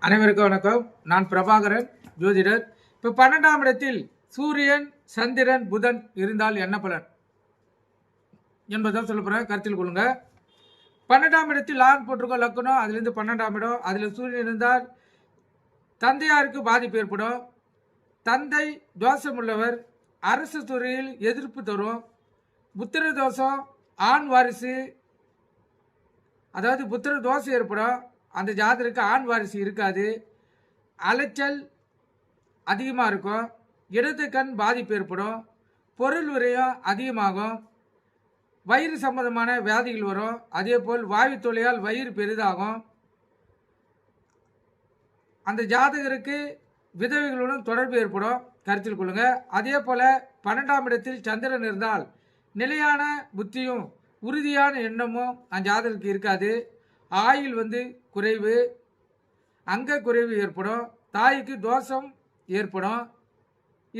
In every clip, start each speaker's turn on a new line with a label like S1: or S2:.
S1: அனைவருக்கும் வணக்கம். நான் பிரபாகரன், ஜோதிடர். இப்போ 12ஆம் இடத்தில் சூரியன், சந்திரன், புதன் இருந்தால் என்ன பலன் என்பதான் சொல்ல போகிறேன். கருத்தில் கொள்ளுங்க. 12ஆம் இடத்தில் லான் போட்டிருக்கோம், லக்கணம். அதுலேருந்து 12ஆம் இடம். அதில் சூரியன் இருந்தால் தந்தையாருக்கு பாதிப்பு ஏற்படும். தந்தை தோஷம் உள்ளவர், அரசு துறையில் எதிர்ப்பு தரும். புத்திர தோஷம், ஆண் வாரிசு, அதாவது புத்திர தோஷம் ஏற்படும். அந்த ஜாதகருக்கு ஆண் வாரிசு இருக்காது. அலைச்சல் அதிகமாக இருக்கும். இடது கண் பாதிப்பு ஏற்படும். பொருள் விரயம் அதிகமாகும். வயிறு சம்பந்தமான வியாதிகள் வரும். அதே போல் வாயு தொல்லையால் வயிறு பெரிதாகும். அந்த ஜாதகருக்கு விதவைகளுடன் தொடர்பு ஏற்படும். கருத்தில் கொள்ளுங்க. அதே போல் 12ஆம் இடத்தில் சந்திரன் இருந்தால் நிலையான புத்தியும் உறுதியான எண்ணமும் அந்த ஜாதகருக்கு இருக்காது. ஆயுள் குறைவு, அங்க குறைவு ஏற்படும். தாய்க்கு தோஷம் ஏற்படும்.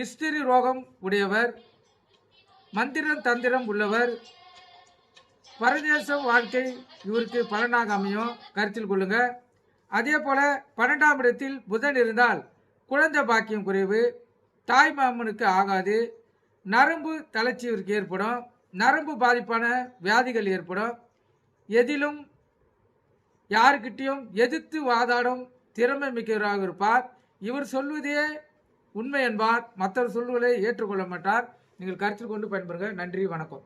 S1: இஸ்திரி ரோகம் உடையவர், மந்திரம் தந்திரம் உள்ளவர், பரதேசம் வாழ்க்கை இவருக்கு பலனாக அமையும். கருத்தில் கொள்ளுங்க. அதே போல 12ஆம் இடத்தில் புதன் இருந்தால் குழந்தை பாக்கியம் குறைவு, தாய் மாமனுக்கு ஆகாது. நரம்பு தளர்ச்சி இவருக்கு ஏற்படும். நரம்பு பாதிப்பான வியாதிகள் ஏற்படும். எதிலும் யாருக்கிட்டையும் எதிர்த்து வாதாடும் திறமை மிக்கவராக இருப்பார். இவர் சொல்வதே உண்மை என்பார். மற்றவர் சொல்வதை ஏற்றுக்கொள்ள மாட்டார். நீங்கள் கருத்தில் கொண்டு பயன்பெறுங்க. நன்றி, வணக்கம்.